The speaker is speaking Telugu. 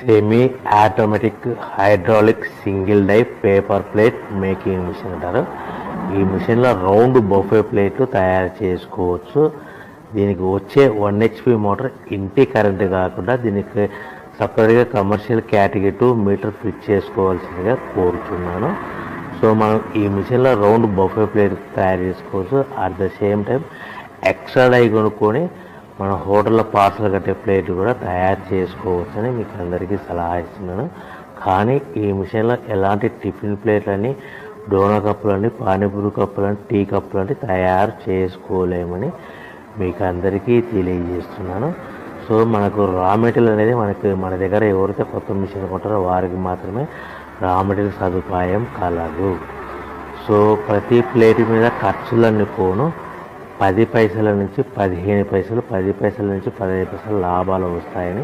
Semi automatic hydraulic single die paper plate making machine అంటారు. ఈ మిషన్లో రౌండ్ బఫే ప్లేట్లు తయారు చేసుకోవచ్చు. దీనికి వచ్చే 1 HP మోటార్ ఇంటి కరెంటు కాకుండా దీనికి సపరేట్గా కమర్షియల్ కేటగిరీ 2 మీటర్ ఫిట్ చేసుకోవాల్సిందిగా కోరుతున్నాను. సో మనం ఈ మిషన్లో రౌండ్ బఫే ప్లేట్ తయారు చేసుకోవచ్చు. At the same time extra die కొనుక్కొని మన హోటల్లో పార్సల్ కట్టే ప్లేట్ కూడా తయారు చేసుకోవచ్చు అని మీకు అందరికీ సలహా ఇస్తున్నాను. కానీ ఈ మిషన్లో ఎలాంటి టిఫిన్ ప్లేట్లని, డోనా కప్పులని, పానీపూరి కప్పులని, టీ కప్పులని తయారు చేసుకోలేమని మీకు అందరికీ తెలియజేస్తున్నాను. సో మనకు రా మెటీరియల్ అనేది మన దగ్గర ఎవరైతే కొత్త మిషన్ కొంటారో వారికి మాత్రమే రా మెటీరియల్ సదుపాయం కలదు. సో ప్రతి ప్లేట్ మీద ఖర్చులన్నీ పోను 10 పైసల నుంచి 15 పైసలు, 10 పైసల నుంచి 15 పైసలు లాభాలు వస్తాయని